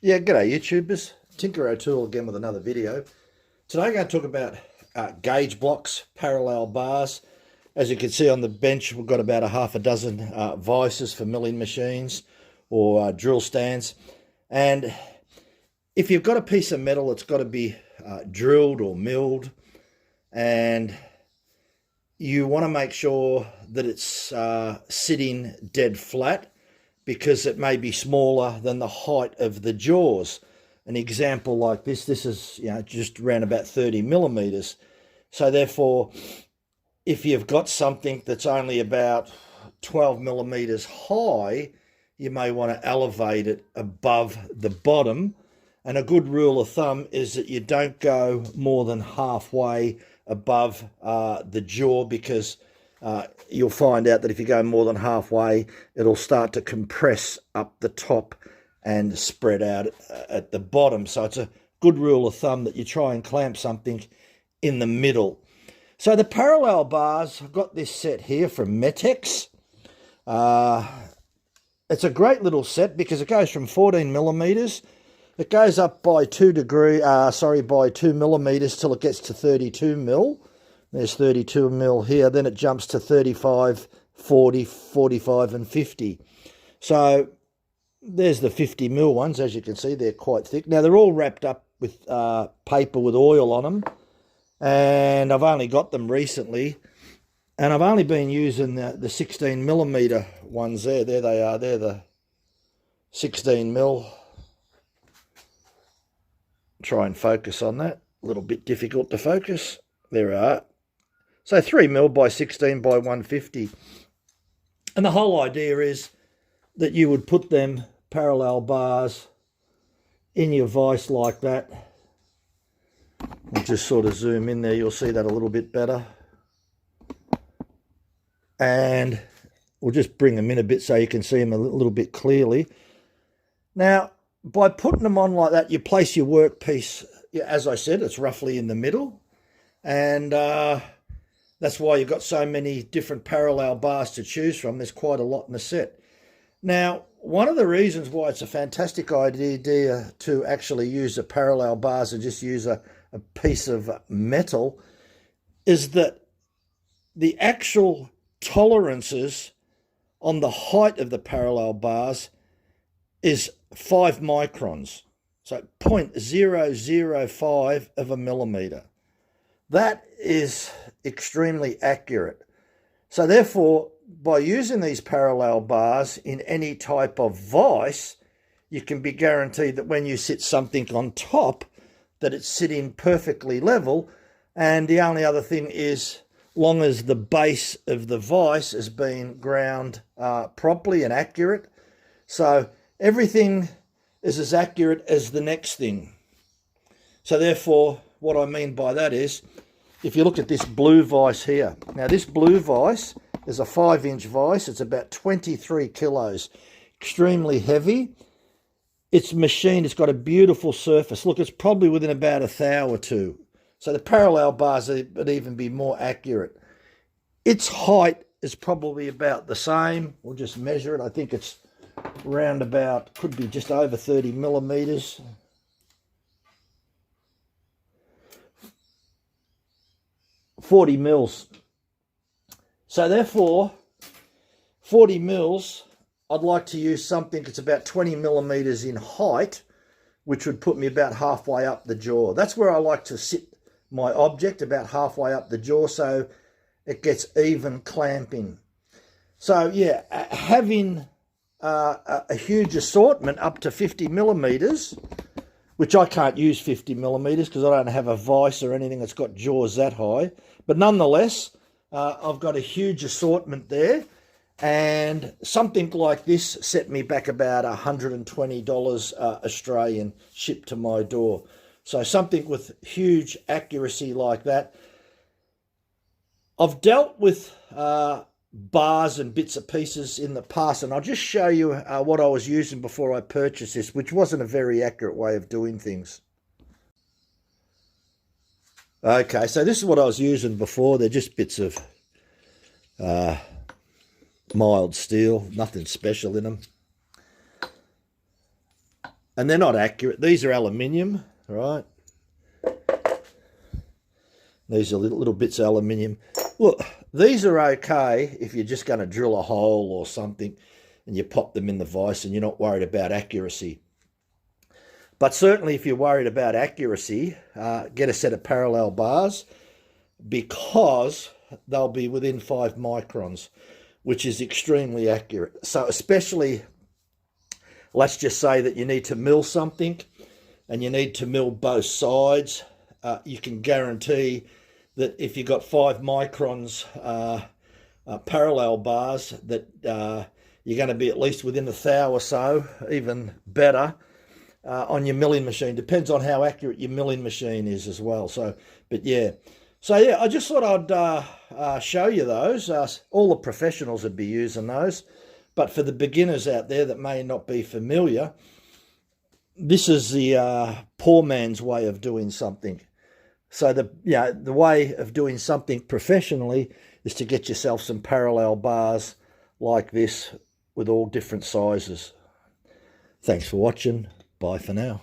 Yeah, g'day YouTubers. Tinker O'Toole again with another video. Today I'm going to talk about gauge blocks, parallel bars. As you can see on the bench, we've got about a half a dozen vices for milling machines or drill stands. And if you've got a piece of metal, it's got to be drilled or milled, and you want to make sure that it's sitting dead flat, because it may be smaller than the height of the jaws. An example like this is just around about 30 millimeters. So therefore, if you've got something that's only about 12 millimeters high, you may want to elevate it above the bottom. And a good rule of thumb is that you don't go more than halfway above the jaw, because you'll find out that if you go more than halfway, it'll start to compress up the top and spread out at the bottom. So it's a good rule of thumb that you try and clamp something in the middle. So the parallel bars, I've got this set here from Metex. It's a great little set because it goes from 14 millimeters. It goes up by 2 millimeters till it gets to 32 mil. There's 32 mil here. Then it jumps to 35, 40, 45 and 50. So there's the 50 mil ones. As you can see, they're quite thick. Now they're all wrapped up with paper with oil on them. And I've only got them recently. And I've only been using the 16 millimeter ones there. There they are. They're the 16 mil. Try and focus on that. A little bit difficult to focus. There are. So 3 mil by 16 by 150. And the whole idea is that you would put them parallel bars in your vise like that. We'll just sort of zoom in there. You'll see that a little bit better. And we'll just bring them in a bit so you can see them a little bit clearly. Now, by putting them on like that, you place your workpiece, as I said, it's roughly in the middle. And that's why you've got so many different parallel bars to choose from. There's quite a lot in the set. Now, one of the reasons why it's a fantastic idea to actually use the parallel bars and just use a piece of metal is that the actual tolerances on the height of the parallel bars is 5 microns. So 0.005 of a millimeter. That is extremely accurate. So therefore, by using these parallel bars in any type of vise, you can be guaranteed that when you sit something on top, that it's sitting perfectly level. And the only other thing is, long as the base of the vise has been ground properly and accurate. So everything is as accurate as the next thing. So therefore, what I mean by that is, if you look at this blue vise here. Now this blue vise is a 5-inch vise. It's about 23 kilos. Extremely heavy. It's machined. It's got a beautiful surface. Look, it's probably within about a thou or two. So the parallel bars would even be more accurate. Its height is probably about the same. We'll just measure it. I think it's round about, could be just over 30 millimeters. 40 mils. So therefore, 40 mils, I'd like to use something that's about 20 millimeters in height, which would put me about halfway up the jaw. That's where I like to sit my object, about halfway up the jaw, so it gets even clamping. So yeah, having a huge assortment up to 50 millimeters, which I can't use 50 millimeters because I don't have a vise or anything that's got jaws that high. But nonetheless, I've got a huge assortment there. And something like this set me back about $120 Australian shipped to my door. So something with huge accuracy like that. I've dealt with bars and bits and pieces in the past, and I'll just show you what I was using before I purchased this, which wasn't a very accurate way of doing things. Okay, so this is what I was using before. They're just bits of mild steel, nothing special in them. and they're not accurate. These are aluminium, right? These are little bits of aluminium. Look, these are okay if you're just going to drill a hole or something and you pop them in the vise and you're not worried about accuracy. But certainly if you're worried about accuracy, get a set of parallel bars, because they'll be within 5 microns, which is extremely accurate. So especially, let's just say that you need to mill something and you need to mill both sides. You can guarantee that if you've got 5 microns parallel bars, that you're going to be at least within a thou or so, even better, on your milling machine. Depends on how accurate your milling machine is as well. So, but yeah. So yeah, I just thought I'd show you those. All the professionals would be using those, but for the beginners out there that may not be familiar, this is the poor man's way of doing something. So the way of doing something professionally is to get yourself some parallel bars like this with all different sizes. Thanks for watching. Bye for now.